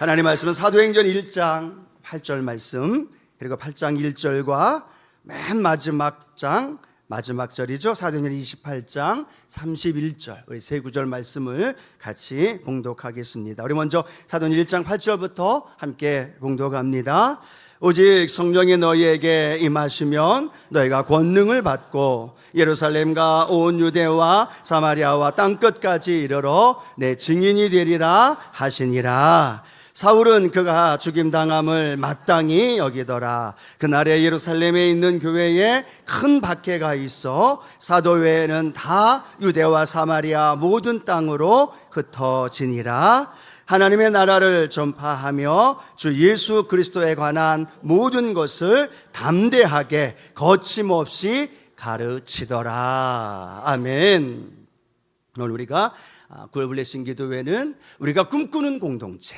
하나님 말씀은 사도행전 1장 8절 말씀, 그리고 8장 1절과 맨 마지막 장 마지막 절이죠. 사도행전 28장 31절, 우리 세 구절 말씀을 같이 봉독하겠습니다. 우리 먼저 사도행전 1장 8절부터 함께 봉독합니다. 오직 성령이 너희에게 임하시면 너희가 권능을 받고 예루살렘과 온 유대와 사마리아와 땅끝까지 이르러 내 증인이 되리라 하시니라. 사울은 그가 죽임당함을 마땅히 여기더라. 그날에 예루살렘에 있는 교회에 큰 박해가 있어 사도회는 다 유대와 사마리아 모든 땅으로 흩어지니라. 하나님의 나라를 전파하며 주 예수 그리스도에 관한 모든 것을 담대하게 거침없이 가르치더라. 아멘. 오늘 우리가 9월 블레싱 기도회는 우리가 꿈꾸는 공동체,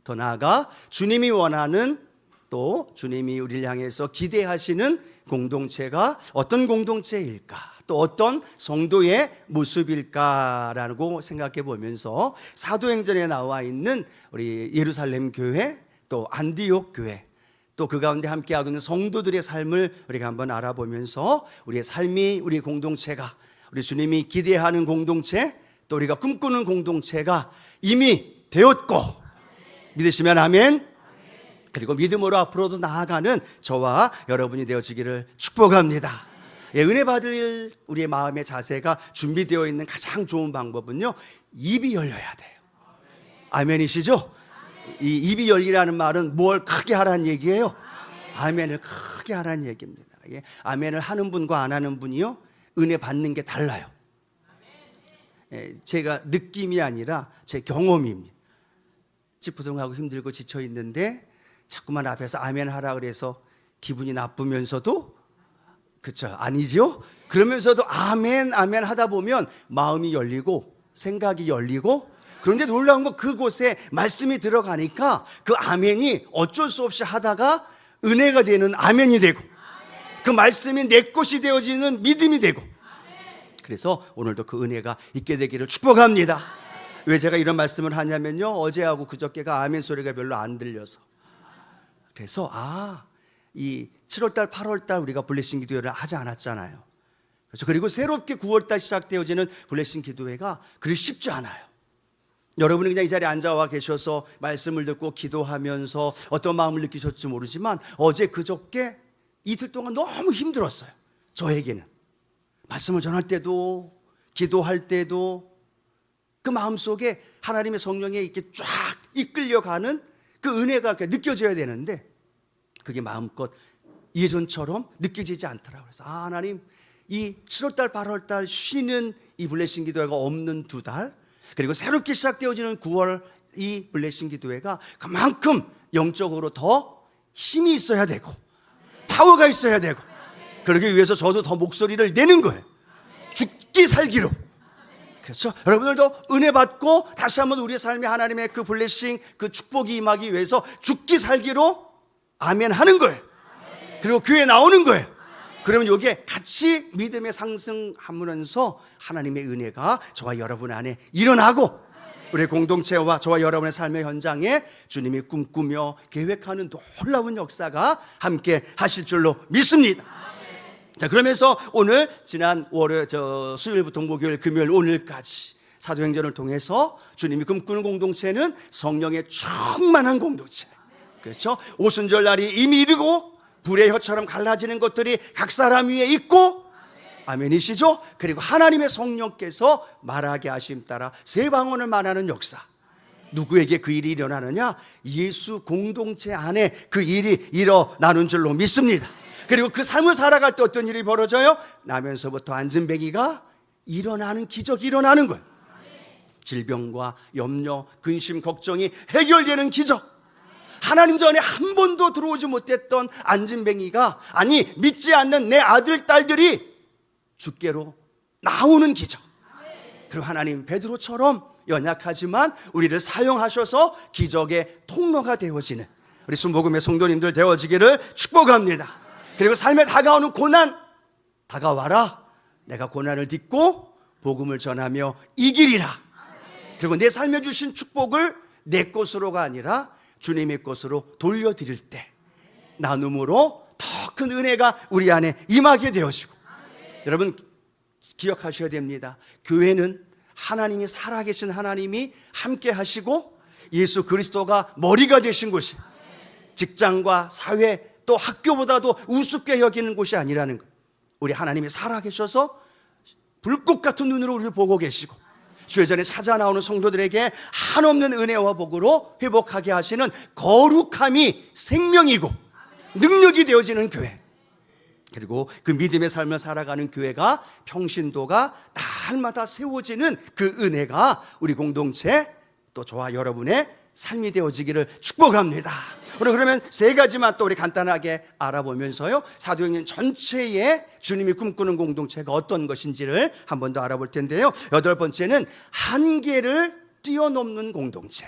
더 나아가 주님이 원하는, 또 주님이 우리를 향해서 기대하시는 공동체가 어떤 공동체일까, 또 어떤 성도의 모습일까라고 생각해 보면서 사도행전에 나와 있는 우리 예루살렘 교회, 또 안디옥 교회, 또 그 가운데 함께하고 있는 성도들의 삶을 우리가 한번 알아보면서 우리의 삶이, 우리 공동체가, 우리 주님이 기대하는 공동체, 또 우리가 꿈꾸는 공동체가 이미 되었고, 믿으시면 아멘. 그리고 믿음으로 앞으로도 나아가는 저와 여러분이 되어지기를 축복합니다. 은혜 받을 우리의 마음의 자세가 준비되어 있는 가장 좋은 방법은요, 입이 열려야 돼요. 아멘이시죠? 이 입이 열리라는 말은 뭘 크게 하라는 얘기예요? 아멘을 크게 하라는 얘기입니다. 아멘을 하는 분과 안 하는 분이요, 은혜 받는 게 달라요. 제가 느낌이 아니라 제 경험입니다. 찌뿌둥하고 힘들고 지쳐 있는데 자꾸만 앞에서 아멘 하라 그래서 기분이 나쁘면서도, 그쵸? 아니죠? 그러면서도 아멘 아멘 하다 보면 마음이 열리고 생각이 열리고, 그런데 놀라운 건 그곳에 말씀이 들어가니까 그 아멘이 어쩔 수 없이 하다가 은혜가 되는 아멘이 되고, 그 말씀이 내 것이 되어지는 믿음이 되고, 그래서 오늘도 그 은혜가 있게 되기를 축복합니다. 왜 제가 이런 말씀을 하냐면요, 어제하고 그저께가 아멘 소리가 별로 안 들려서, 그래서 이 7월달 8월달 우리가 블레싱 기도회를 하지 않았잖아요. 그렇죠? 그리고 새롭게 9월달 시작되어지는 블레싱 기도회가 그리 쉽지 않아요. 여러분이 그냥 이 자리에 앉아와 계셔서 말씀을 듣고 기도하면서 어떤 마음을 느끼셨을지 모르지만 어제 그저께 이틀 동안 너무 힘들었어요. 저에게는 말씀을 전할 때도 기도할 때도 그 마음속에 하나님의 성령에 이렇게 쫙 이끌려가는 그 은혜가 느껴져야 되는데 그게 마음껏 예전처럼 느껴지지 않더라고요. 그래서 하나님, 이 7월달 8월달 쉬는 이 블레싱 기도회가 없는 2달, 그리고 새롭게 시작되어지는 9월 이 블레싱 기도회가 그만큼 영적으로 더 힘이 있어야 되고 파워가 있어야 되고, 그러기 위해서 저도 더 목소리를 내는 거예요. 죽기 살기로. 그렇죠? 여러분들도 은혜 받고 다시 한번 우리의 삶에 하나님의 그 블레싱, 그 축복이 임하기 위해서 죽기 살기로 아멘 하는 거예요. 그리고 교회에 나오는 거예요. 그러면 여기에 같이 믿음의 상승하면서 하나님의 은혜가 저와 여러분 안에 일어나고, 우리 공동체와 저와 여러분의 삶의 현장에 주님이 꿈꾸며 계획하는 놀라운 역사가 함께 하실 줄로 믿습니다. 자, 그러면서 오늘 지난 수요일부터 목요일, 금요일, 오늘까지 사도행전을 통해서 주님이 꿈꾸는 공동체는 성령의 충만한 공동체. 그렇죠? 오순절 날이 이미 이르고 불의 혀처럼 갈라지는 것들이 각 사람 위에 있고, 아멘이시죠? 그리고 하나님의 성령께서 말하게 하심 따라 새 방언을 말하는 역사. 누구에게 그 일이 일어나느냐? 예수 공동체 안에 그 일이 일어나는 줄로 믿습니다. 그리고 그 삶을 살아갈 때 어떤 일이 벌어져요? 나면서부터 안진뱅이가 일어나는 기적이 일어나는 거예요. 질병과 염려, 근심, 걱정이 해결되는 기적. 하나님 전에 한 번도 들어오지 못했던 안진뱅이가, 아니 믿지 않는 내 아들, 딸들이 주께로 나오는 기적. 그리고 하나님 베드로처럼 연약하지만 우리를 사용하셔서 기적의 통로가 되어지는 우리 순복음의 성도님들 되어지기를 축복합니다. 그리고 삶에 다가오는 고난, 다가와라. 내가 고난을 딛고 복음을 전하며 이기리라. 그리고 내 삶에 주신 축복을 내 것으로가 아니라 주님의 것으로 돌려드릴 때 나눔으로 더 큰 은혜가 우리 안에 임하게 되어지고, 여러분 기억하셔야 됩니다. 교회는 하나님이 살아계신 하나님이 함께 하시고 예수 그리스도가 머리가 되신 곳이, 직장과 사회 또 학교보다도 우습게 여기는 곳이 아니라는 것. 우리 하나님이 살아계셔서 불꽃 같은 눈으로 우리를 보고 계시고, 주의 전에 찾아 나오는 성도들에게 한없는 은혜와 복으로 회복하게 하시는 거룩함이 생명이고 능력이 되어지는 교회, 그리고 그 믿음의 삶을 살아가는 교회가 평신도가 날마다 세워지는 그 은혜가 우리 공동체 또 저와 여러분의 삶이 되어지기를 축복합니다. 우리 그러면 세 가지만 또 우리 간단하게 알아보면서요, 사도행전 전체에 주님이 꿈꾸는 공동체가 어떤 것인지를 한 번 더 알아볼 텐데요, 여덟 번째는 한계를 뛰어넘는 공동체.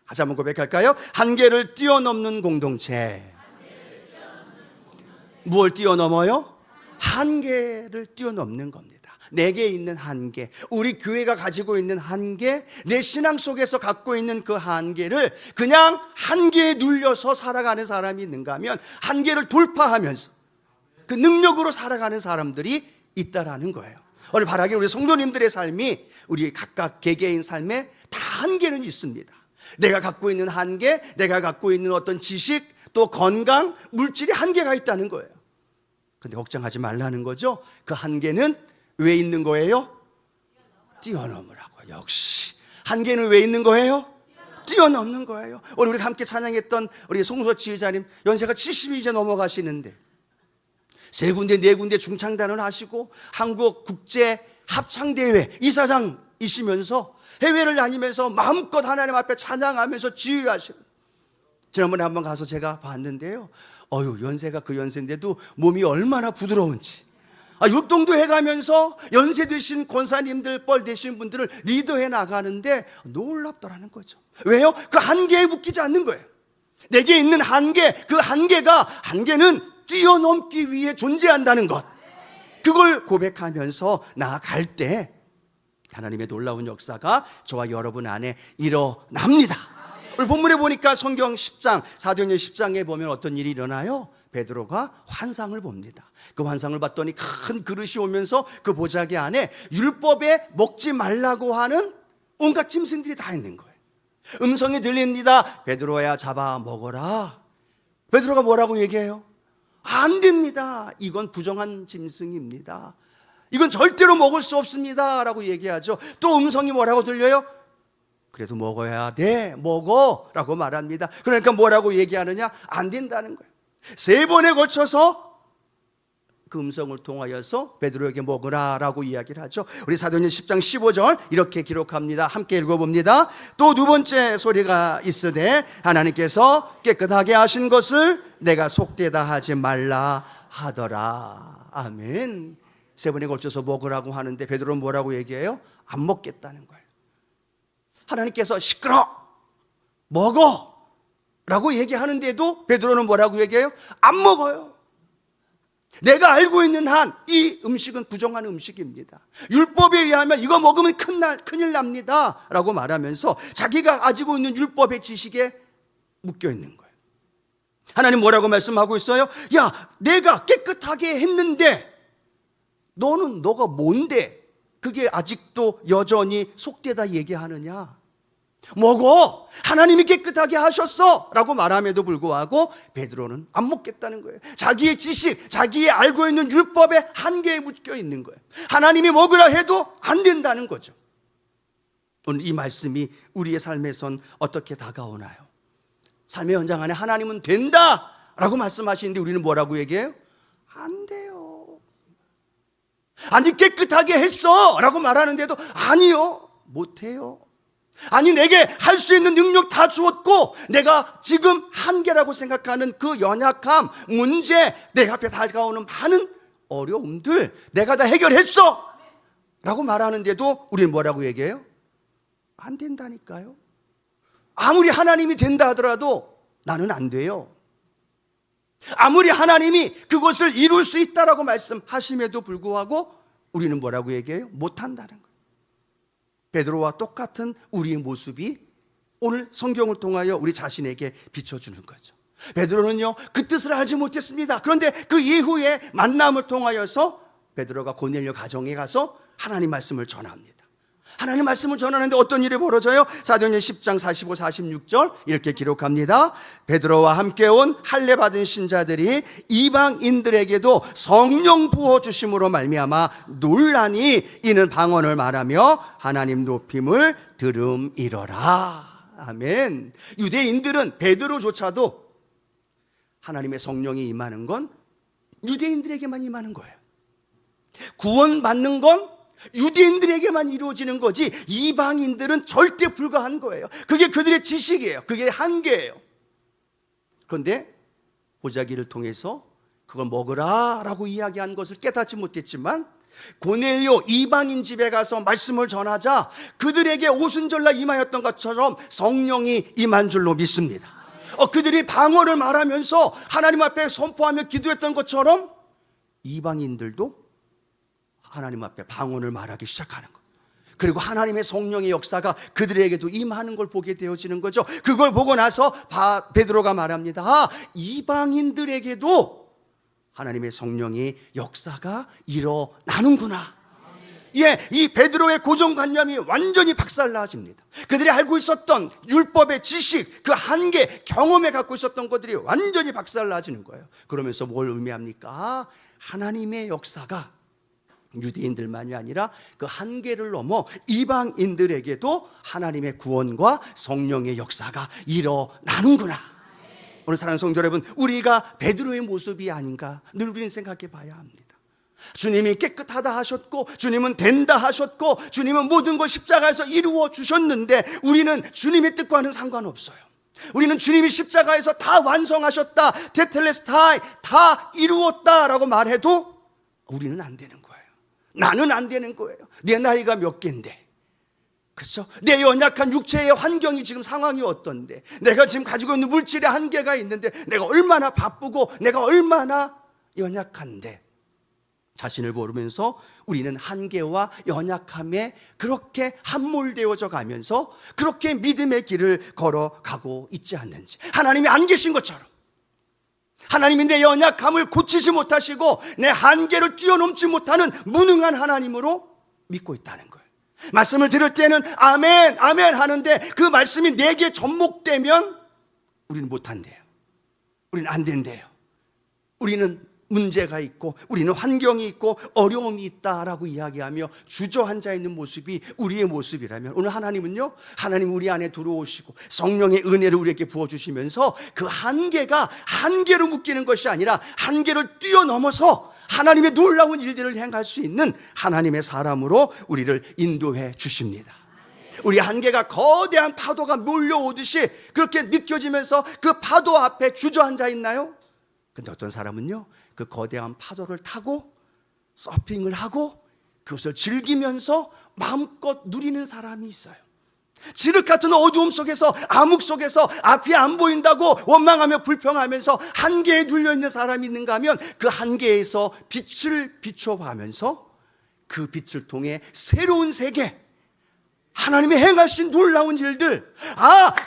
다시 한번 고백할까요? 한계를 뛰어넘는 공동체. 무엇을 뛰어넘어요? 한계를 뛰어넘는 겁니다. 내게 있는 한계, 우리 교회가 가지고 있는 한계, 내 신앙 속에서 갖고 있는 그 한계를 그냥 한계에 눌려서 살아가는 사람이 있는가 하면 한계를 돌파하면서 그 능력으로 살아가는 사람들이 있다라는 거예요. 오늘 바라기 우리 성도님들의 삶이, 우리 각각 개개인 삶에 다 한계는 있습니다. 내가 갖고 있는 한계, 내가 갖고 있는 어떤 지식, 또 건강, 물질이 한계가 있다는 거예요. 근데 걱정하지 말라는 거죠. 그 한계는 왜 있는 거예요? 뛰어넘으라고. 역시 한계는 왜 있는 거예요? 뛰어넘는 거예요. 오늘 우리 함께 찬양했던 우리 송소 지휘자님, 연세가 70이 이제 넘어가시는데 세 군데 네 군데 중창단을 하시고 한국 국제 합창대회 이사장이시면서 해외를 다니면서 마음껏 하나님 앞에 찬양하면서 지휘하시는, 지난번에 한번 가서 제가 봤는데요, 연세가 그 연세인데도 몸이 얼마나 부드러운지, 율동도 해가면서 연세 드신 권사님들, 뻘 되신 분들을 리더해 나가는데 놀랍더라는 거죠. 왜요? 그 한계에 묶이지 않는 거예요. 내게 있는 한계, 그 한계는 뛰어넘기 위해 존재한다는 것, 그걸 고백하면서 나아갈 때 하나님의 놀라운 역사가 저와 여러분 안에 일어납니다. 오늘 본문에 보니까 성경 10장, 사도행전 10장에 보면 어떤 일이 일어나요? 베드로가 환상을 봅니다. 그 환상을 봤더니 큰 그릇이 오면서 그 보자기 안에 율법에 먹지 말라고 하는 온갖 짐승들이 다 있는 거예요. 음성이 들립니다. 베드로야, 잡아 먹어라. 베드로가 뭐라고 얘기해요? 안 됩니다. 이건 부정한 짐승입니다. 이건 절대로 먹을 수 없습니다 라고 얘기하죠. 또 음성이 뭐라고 들려요? 그래도 먹어야 돼, 먹어 라고 말합니다. 그러니까 뭐라고 얘기하느냐? 안 된다는 거예요. 세 번에 걸쳐서 그 음성을 통하여서 베드로에게 먹으라 라고 이야기를 하죠. 우리 사도행전 10장 15절 이렇게 기록합니다. 함께 읽어봅니다. 또 두 번째 소리가 있으되 하나님께서 깨끗하게 하신 것을 내가 속되다 하지 말라 하더라. 아멘. 세 번에 걸쳐서 먹으라고 하는데 베드로는 뭐라고 얘기해요? 안 먹겠다는 거예요. 하나님께서 시끄러, 먹어 라고 얘기하는데도 베드로는 뭐라고 얘기해요? 안 먹어요. 내가 알고 있는 한 이 음식은 부정한 음식입니다. 율법에 의하면 이거 먹으면 큰일 납니다 라고 말하면서 자기가 가지고 있는 율법의 지식에 묶여 있는 거예요. 하나님 뭐라고 말씀하고 있어요? 야, 내가 깨끗하게 했는데 너가 뭔데 그게 아직도 여전히 속되다 얘기하느냐? 먹어, 하나님이 깨끗하게 하셨어 라고 말함에도 불구하고 베드로는 안 먹겠다는 거예요. 자기의 지식, 자기의 알고 있는 율법의 한계에 묶여 있는 거예요. 하나님이 먹으라 해도 안 된다는 거죠. 오늘 이 말씀이 우리의 삶에선 어떻게 다가오나요? 삶의 현장 안에 하나님은 된다 라고 말씀하시는데 우리는 뭐라고 얘기해요? 안 돼요. 아니, 깨끗하게 했어 라고 말하는데도 아니요, 못해요. 아니, 내게 할 수 있는 능력 다 주었고 내가 지금 한계라고 생각하는 그 연약함, 문제, 내 앞에 다가오는 많은 어려움들 내가 다 해결했어 라고 말하는데도 우리는 뭐라고 얘기해요? 안 된다니까요. 아무리 하나님이 된다 하더라도 나는 안 돼요. 아무리 하나님이 그것을 이룰 수 있다라고 말씀하심에도 불구하고 우리는 뭐라고 얘기해요? 못한다는 거예요. 베드로와 똑같은 우리의 모습이 오늘 성경을 통하여 우리 자신에게 비춰주는 거죠. 베드로는요, 그 뜻을 알지 못했습니다. 그런데 그 이후에 만남을 통하여서 베드로가 고넬료 가정에 가서 하나님 말씀을 전합니다. 하나님 말씀을 전하는데 어떤 일이 벌어져요? 사도행전 10장 45, 46절 이렇게 기록합니다. 베드로와 함께 온 할례 받은 신자들이 이방인들에게도 성령 부어 주심으로 말미암아 놀라니 이는 방언을 말하며 하나님 높임을 들음이러라. 아멘. 유대인들은 베드로조차도 하나님의 성령이 임하는 건 유대인들에게만 임하는 거예요. 구원받는 건 유대인들에게만 이루어지는 거지 이방인들은 절대 불가한 거예요. 그게 그들의 지식이에요. 그게 한계예요. 그런데 보자기를 통해서 그걸 먹으라 라고 이야기한 것을 깨닫지 못했지만 고넬료 이방인 집에 가서 말씀을 전하자 그들에게 오순절날 임하였던 것처럼 성령이 임한 줄로 믿습니다. 그들이 방언을 말하면서 하나님 앞에 선포하며 기도했던 것처럼 이방인들도 하나님 앞에 방언을 말하기 시작하는 것. 그리고 하나님의 성령의 역사가 그들에게도 임하는 걸 보게 되어지는 거죠. 그걸 보고 나서 베드로가 말합니다. 이방인들에게도 하나님의 성령의 역사가 일어나는구나. 예, 이 베드로의 고정관념이 완전히 박살나집니다. 그들이 알고 있었던 율법의 지식, 그 한계, 경험에 갖고 있었던 것들이 완전히 박살나지는 거예요. 그러면서 뭘 의미합니까? 하나님의 역사가 유대인들만이 아니라 그 한계를 넘어 이방인들에게도 하나님의 구원과 성령의 역사가 일어나는구나. 오늘 사랑하는 성도 여러분, 우리가 베드로의 모습이 아닌가 늘 우리는 생각해 봐야 합니다. 주님이 깨끗하다 하셨고 주님은 된다 하셨고 주님은 모든 걸 십자가에서 이루어 주셨는데 우리는 주님의 뜻과는 상관없어요. 우리는 주님이 십자가에서 다 완성하셨다, 테텔레스타이 다 이루었다라고 말해도 우리는 안 되는 거예요. 나는 안 되는 거예요. 내 나이가 몇 개인데, 그렇죠? 내 연약한 육체의 환경이 지금 상황이 어떤데, 내가 지금 가지고 있는 물질의 한계가 있는데, 내가 얼마나 바쁘고 내가 얼마나 연약한데, 자신을 모르면서 우리는 한계와 연약함에 그렇게 함몰되어져 가면서 그렇게 믿음의 길을 걸어가고 있지 않는지, 하나님이 안 계신 것처럼 하나님이 내 연약함을 고치지 못하시고 내 한계를 뛰어넘지 못하는 무능한 하나님으로 믿고 있다는 거예요. 말씀을 들을 때는 아멘 아멘 하는데 그 말씀이 내게 접목되면 우리는 못한대요. 우리는 안 된대요. 우리는 문제가 있고 우리는 환경이 있고 어려움이 있다라고 이야기하며 주저앉아 있는 모습이 우리의 모습이라면, 오늘 하나님은요, 하나님 우리 안에 들어오시고 성령의 은혜를 우리에게 부어주시면서 그 한계가 한계로 묶이는 것이 아니라 한계를 뛰어넘어서 하나님의 놀라운 일들을 행할 수 있는 하나님의 사람으로 우리를 인도해 주십니다. 우리 한계가 거대한 파도가 몰려오듯이 그렇게 느껴지면서 그 파도 앞에 주저앉아 있나요? 근데 어떤 사람은요, 그 거대한 파도를 타고 서핑을 하고 그것을 즐기면서 마음껏 누리는 사람이 있어요. 지륵 같은 어두움 속에서, 암흑 속에서 앞이 안 보인다고 원망하며 불평하면서 한계에 눌려있는 사람이 있는가 하면 그 한계에서 빛을 비춰가면서 그 빛을 통해 새로운 세계, 하나님의 행하신 놀라운 일들,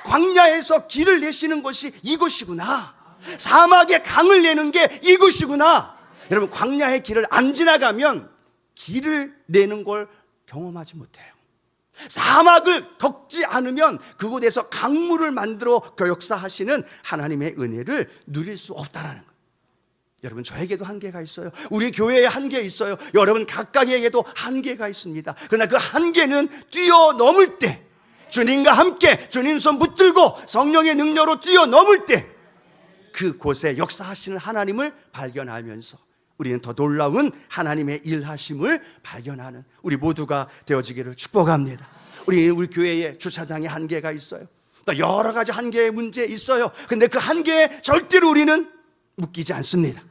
광야에서 길을 내시는 것이 이것이구나, 사막에 강을 내는 게 이것이구나. 여러분, 광야의 길을 안 지나가면 길을 내는 걸 경험하지 못해요. 사막을 겪지 않으면 그곳에서 강물을 만들어 역사하시는 하나님의 은혜를 누릴 수 없다라는 거예요. 여러분, 저에게도 한계가 있어요. 우리 교회에 한계 있어요. 여러분 각각에게도 한계가 있습니다. 그러나 그 한계는 뛰어넘을 때, 주님과 함께 주님 손 붙들고 성령의 능력으로 뛰어넘을 때 그곳에 역사하시는 하나님을 발견하면서 우리는 더 놀라운 하나님의 일하심을 발견하는 우리 모두가 되어지기를 축복합니다. 우리 교회에 주차장에 한계가 있어요. 또 여러 가지 한계의 문제 있어요. 근데 그 한계에 절대로 우리는 묶이지 않습니다.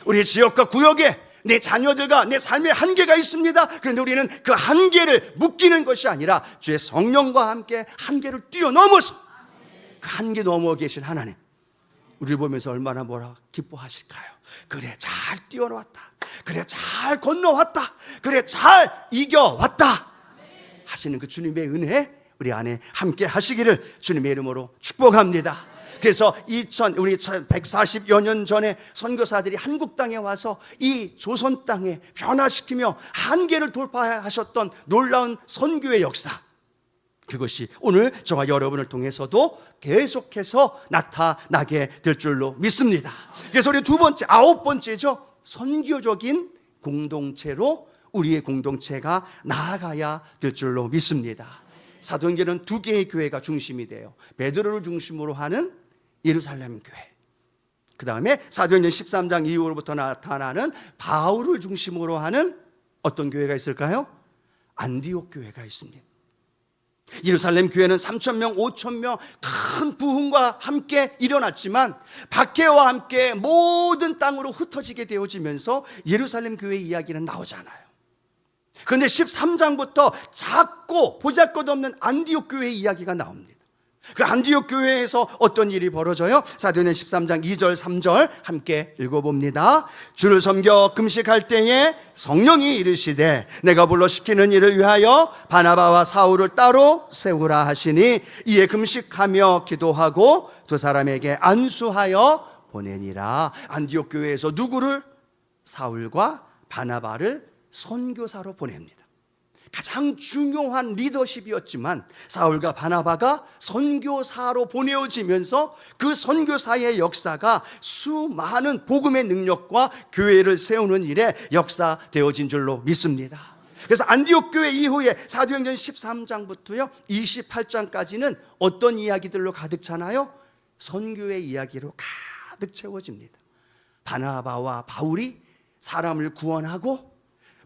우리 지역과 구역에 내 자녀들과 내 삶의 한계가 있습니다. 그런데 우리는 그 한계를 묶이는 것이 아니라 주의 성령과 함께 한계를 뛰어넘어서 그 한계 넘어 계신 하나님, 우리를 보면서 얼마나 기뻐하실까요? 그래, 잘 뛰어왔다. 그래, 잘 건너왔다. 그래, 잘 이겨왔다. 하시는 그 주님의 은혜 우리 안에 함께 하시기를 주님의 이름으로 축복합니다. 그래서 우리 140여 년 전에 선교사들이 한국 땅에 와서 이 조선 땅에 변화시키며 한계를 돌파하셨던 놀라운 선교의 역사, 그것이 오늘 저와 여러분을 통해서도 계속해서 나타나게 될 줄로 믿습니다. 그래서 우리 두 번째, 9번째죠. 선교적인 공동체로 우리의 공동체가 나아가야 될 줄로 믿습니다. 사도행전은 두 개의 교회가 중심이 돼요. 베드로를 중심으로 하는 예루살렘 교회, 그 다음에 사도행전 13장 이후로부터 나타나는 바울을 중심으로 하는 어떤 교회가 있을까요? 안디옥 교회가 있습니다. 예루살렘 교회는 3,000명, 5,000명 큰 부흥과 함께 일어났지만 박해와 함께 모든 땅으로 흩어지게 되어지면서 예루살렘 교회 이야기는 나오지 않아요. 그런데 13장부터 작고 보잘것없는 안디옥 교회 이야기가 나옵니다. 그 안디옥 교회에서 어떤 일이 벌어져요? 사도행전 13장 2절 3절 함께 읽어봅니다. 주를 섬겨 금식할 때에 성령이 이르시되 내가 불러 시키는 일을 위하여 바나바와 사울을 따로 세우라 하시니 이에 금식하며 기도하고 두 사람에게 안수하여 보내니라. 안디옥 교회에서 누구를? 사울과 바나바를 선교사로 보냅니다. 가장 중요한 리더십이었지만 사울과 바나바가 선교사로 보내어지면서 그 선교사의 역사가 수많은 복음의 능력과 교회를 세우는 일에 역사되어진 줄로 믿습니다. 그래서 안디옥 교회 이후에 사도행전 13장부터요 28장까지는 어떤 이야기들로 가득 차나요? 선교의 이야기로 가득 채워집니다. 바나바와 바울이 사람을 구원하고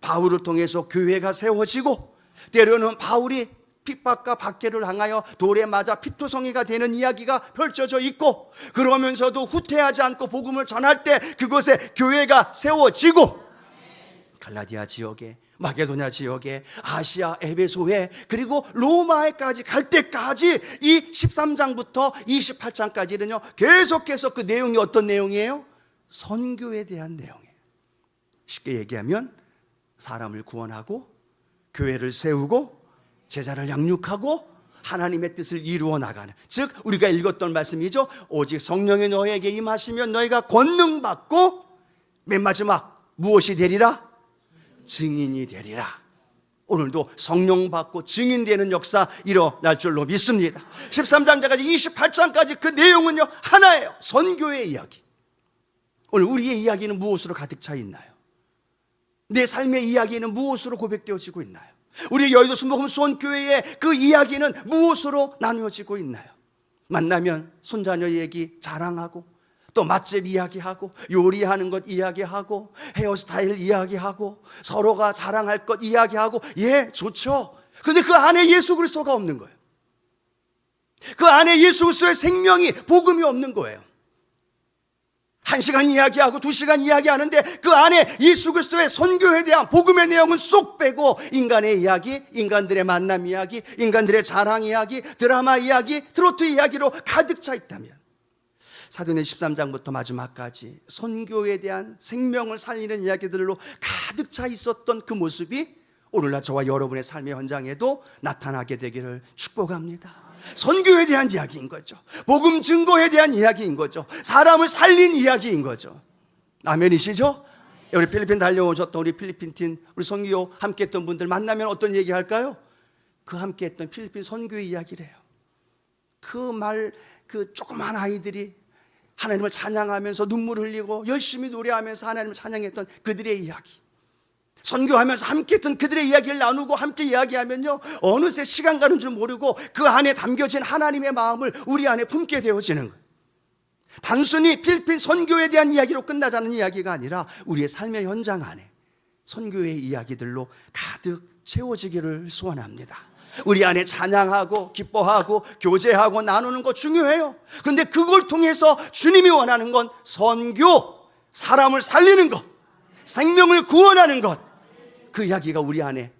바울을 통해서 교회가 세워지고, 때로는 바울이 핍박과 박해를 당하여 돌에 맞아 피투성이가 되는 이야기가 펼쳐져 있고, 그러면서도 후퇴하지 않고 복음을 전할 때 그곳에 교회가 세워지고, 갈라디아 지역에, 마게도냐 지역에, 아시아 에베소에, 그리고 로마에까지 갈 때까지 이 13장부터 28장까지는요 계속해서 그 내용이 어떤 내용이에요? 선교에 대한 내용이에요. 쉽게 얘기하면 사람을 구원하고 교회를 세우고 제자를 양육하고 하나님의 뜻을 이루어 나가는, 즉 우리가 읽었던 말씀이죠. 오직 성령이 너에게 임하시면 너희가 권능 받고 맨 마지막 무엇이 되리라? 증인이 되리라. 오늘도 성령 받고 증인되는 역사 일어날 줄로 믿습니다. 13장까지 28장까지 그 내용은요 하나예요. 선교의 이야기. 오늘 우리의 이야기는 무엇으로 가득 차 있나요? 내 삶의 이야기는 무엇으로 고백되어지고 있나요? 우리 여의도 순복음 수원교회의 그 이야기는 무엇으로 나누어지고 있나요? 만나면 손자녀 얘기 자랑하고, 또 맛집 이야기하고, 요리하는 것 이야기하고, 헤어스타일 이야기하고, 서로가 자랑할 것 이야기하고, 예, 좋죠. 그런데 그 안에 예수 그리스도가 없는 거예요. 그 안에 예수 그리스도의 생명이, 복음이 없는 거예요. 1시간 이야기하고 2시간 이야기하는데 그 안에 예수 그리스도의 선교에 대한 복음의 내용은 쏙 빼고 인간의 이야기, 인간들의 만남 이야기, 인간들의 자랑 이야기, 드라마 이야기, 트로트 이야기로 가득 차 있다면, 사도행전 13장부터 마지막까지 선교에 대한 생명을 살리는 이야기들로 가득 차 있었던 그 모습이 오늘날 저와 여러분의 삶의 현장에도 나타나게 되기를 축복합니다. 선교에 대한 이야기인 거죠. 복음 증거에 대한 이야기인 거죠. 사람을 살린 이야기인 거죠. 아멘이시죠? 우리 필리핀 달려오셨던 우리 필리핀 팀, 우리 선교 함께 했던 분들 만나면 어떤 얘기 할까요? 그 함께 했던 필리핀 선교의 이야기를 해요. 그 조그만 아이들이 하나님을 찬양하면서 눈물 흘리고 열심히 노래하면서 하나님을 찬양했던 그들의 이야기, 선교하면서 함께 했던 그들의 이야기를 나누고 함께 이야기하면요 어느새 시간 가는 줄 모르고 그 안에 담겨진 하나님의 마음을 우리 안에 품게 되어지는 거예요. 단순히 필리핀 선교에 대한 이야기로 끝나자는 이야기가 아니라 우리의 삶의 현장 안에 선교의 이야기들로 가득 채워지기를 소원합니다. 우리 안에 찬양하고 기뻐하고 교제하고 나누는 거 중요해요. 그런데 그걸 통해서 주님이 원하는 건 선교, 사람을 살리는 것, 생명을 구원하는 것, 그 이야기가 우리 안에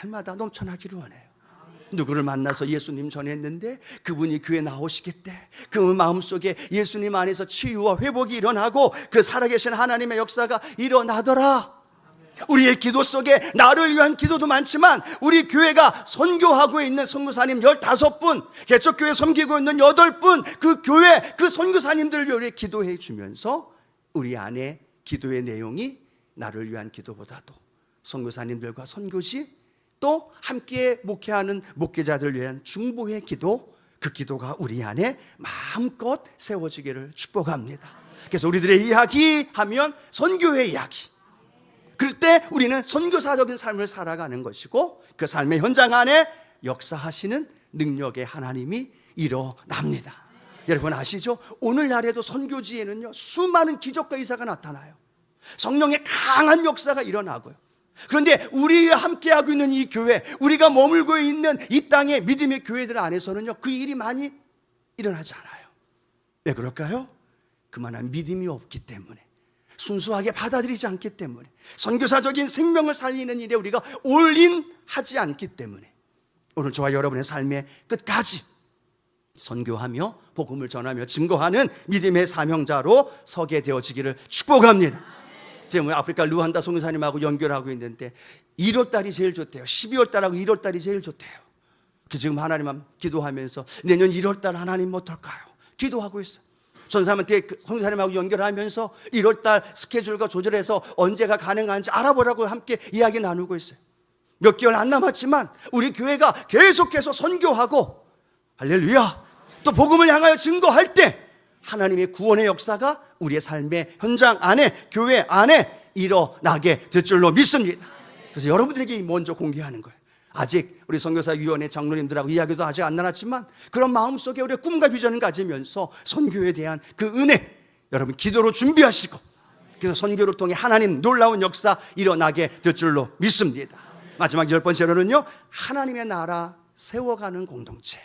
날마다 넘쳐나기를 원해요. 누구를 만나서 예수님 전했는데 그분이 교회 나오시겠대, 그 마음속에 예수님 안에서 치유와 회복이 일어나고 그 살아계신 하나님의 역사가 일어나더라. 우리의 기도 속에 나를 위한 기도도 많지만 우리 교회가 선교하고 있는 선교사님 15분, 개척교회 섬기고 있는 8분, 그 교회 그 선교사님들을 위해 기도해 주면서 우리 안에 기도의 내용이 나를 위한 기도보다도 선교사님들과 선교시, 또 함께 목회하는 목회자들을 위한 중보의 기도, 그 기도가 우리 안에 마음껏 세워지기를 축복합니다. 그래서 우리들의 이야기 하면 선교의 이야기, 그럴 때 우리는 선교사적인 삶을 살아가는 것이고 그 삶의 현장 안에 역사하시는 능력의 하나님이 일어납니다. 여러분 아시죠? 오늘날에도 선교지에는요 수많은 기적과 이사가 나타나요. 성령의 강한 역사가 일어나고요. 그런데 우리와 함께하고 있는 이 교회, 우리가 머물고 있는 이 땅의 믿음의 교회들 안에서는요 그 일이 많이 일어나지 않아요. 왜 그럴까요? 그만한 믿음이 없기 때문에, 순수하게 받아들이지 않기 때문에, 선교사적인 생명을 살리는 일에 우리가 올인하지 않기 때문에 오늘 저와 여러분의 삶의 끝까지 선교하며 복음을 전하며 증거하는 믿음의 사명자로 서게 되어지기를 축복합니다. 지금 아프리카 루안다 선교사님하고 연결하고 있는데 1월달이 제일 좋대요. 12월달하고 1월달이 제일 좋대요. 지금 하나님만 기도하면서 내년 1월달 하나님 어떨까요? 기도하고 있어요. 전사님한테 선교사님하고 연결하면서 1월달 스케줄과 조절해서 언제가 가능한지 알아보라고 함께 이야기 나누고 있어요. 몇 개월 안 남았지만 우리 교회가 계속해서 선교하고 할렐루야 또 복음을 향하여 증거할 때 하나님의 구원의 역사가 우리의 삶의 현장 안에, 교회 안에 일어나게 될 줄로 믿습니다. 그래서 여러분들에게 먼저 공개하는 거예요. 아직 우리 선교사위원회 장로님들하고 이야기도 아직 안 나눴지만 그런 마음속에 우리의 꿈과 비전을 가지면서 선교에 대한 그 은혜 여러분 기도로 준비하시고, 그래서 선교를 통해 하나님 놀라운 역사 일어나게 될 줄로 믿습니다. 마지막 10번째로는요 하나님의 나라 세워가는 공동체.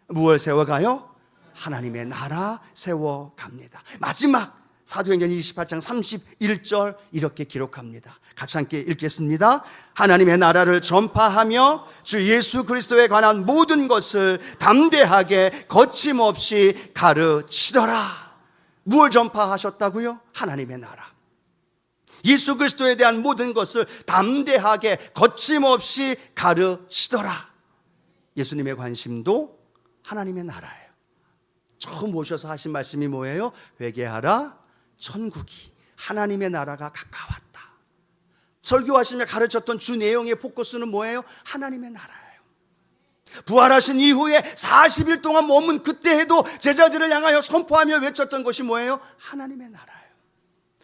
무엇을 세워가요? 하나님의 나라 세워갑니다. 마지막 사도행전 28장 31절 이렇게 기록합니다. 같이 함께 읽겠습니다. 하나님의 나라를 전파하며 주 예수 그리스도에 관한 모든 것을 담대하게 거침없이 가르치더라. 무엇을 전파하셨다고요? 하나님의 나라, 예수 그리스도에 대한 모든 것을 담대하게 거침없이 가르치더라. 예수님의 관심도 하나님의 나라예요. 처음 오셔서 하신 말씀이 뭐예요? 회개하라, 천국이, 하나님의 나라가 가까웠다. 설교하시며 가르쳤던 주 내용의 포커스는 뭐예요? 하나님의 나라예요. 부활하신 이후에 40일 동안 머문 그때 해도 제자들을 향하여 선포하며 외쳤던 것이 뭐예요? 하나님의 나라예요.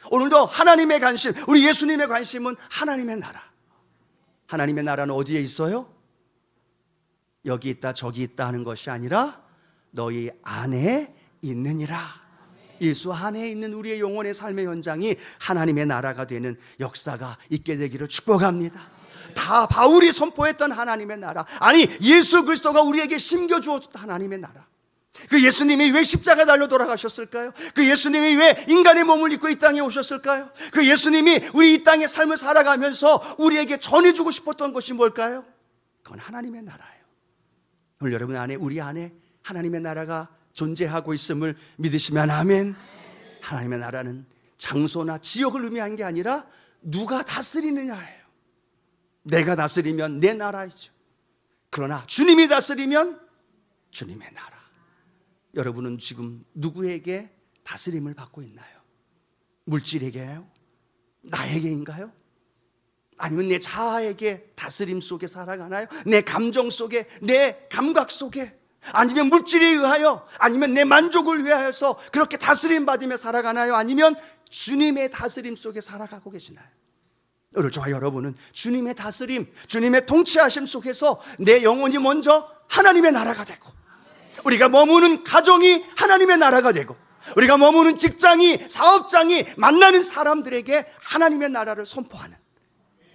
오늘도 하나님의 관심, 우리 예수님의 관심은 하나님의 나라. 하나님의 나라는 어디에 있어요? 여기 있다 저기 있다 하는 것이 아니라 너희 안에 있느니라. 예수 안에 있는 우리의 영혼의 삶의 현장이 하나님의 나라가 되는 역사가 있게 되기를 축복합니다. 다 바울이 선포했던 하나님의 나라, 아니 예수 그리스도가 우리에게 심겨주었던 하나님의 나라. 그 예수님이 왜 십자가 달려 돌아가셨을까요? 그 예수님이 왜 인간의 몸을 입고 이 땅에 오셨을까요? 그 예수님이 우리 이 땅의 삶을 살아가면서 우리에게 전해주고 싶었던 것이 뭘까요? 그건 하나님의 나라예요. 오늘 여러분 안에, 우리 안에 하나님의 나라가 존재하고 있음을 믿으시면 아멘. 하나님의 나라는 장소나 지역을 의미한 게 아니라 누가 다스리느냐예요. 내가 다스리면 내 나라이죠. 그러나 주님이 다스리면 주님의 나라. 여러분은 지금 누구에게 다스림을 받고 있나요? 물질에게요? 나에게인가요? 아니면 내 자아에게 다스림 속에 살아가나요? 내 감정 속에, 내 감각 속에? 아니면 물질에 의하여, 아니면 내 만족을 위하여서 그렇게 다스림 받으며 살아가나요? 아니면 주님의 다스림 속에 살아가고 계시나요? 오늘 저와 여러분은 주님의 다스림, 주님의 통치하심 속에서 내 영혼이 먼저 하나님의 나라가 되고, 우리가 머무는 가정이 하나님의 나라가 되고, 우리가 머무는 직장이, 사업장이, 만나는 사람들에게 하나님의 나라를 선포하는,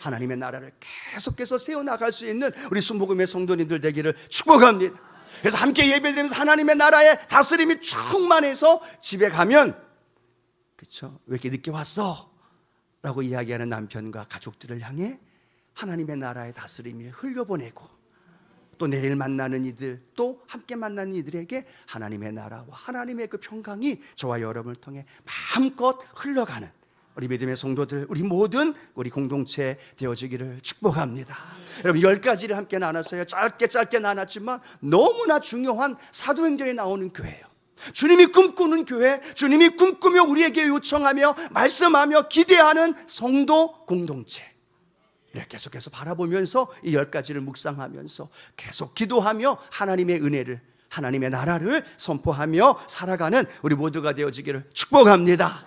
하나님의 나라를 계속해서 세워나갈 수 있는 우리 순복음의 성도님들 되기를 축복합니다. 그래서 함께 예배드리면서 하나님의 나라의 다스림이 충만해서 집에 가면, 그렇죠, 왜 이렇게 늦게 왔어? 라고 이야기하는 남편과 가족들을 향해 하나님의 나라의 다스림을 흘려보내고, 또 내일 만나는 이들, 또 함께 만나는 이들에게 하나님의 나라와 하나님의 그 평강이 저와 여러분을 통해 마음껏 흘러가는 우리 믿음의 성도들, 우리 모든 우리 공동체 되어지기를 축복합니다. 여러분 10가지를 함께 나눴어요. 짧게 나눴지만 너무나 중요한 사도행전에 나오는 교회예요. 주님이 꿈꾸는 교회, 주님이 꿈꾸며 우리에게 요청하며 말씀하며 기대하는 성도 공동체. 계속해서 바라보면서 이 10가지를 묵상하면서 계속 기도하며 하나님의 은혜를, 하나님의 나라를 선포하며 살아가는 우리 모두가 되어지기를 축복합니다.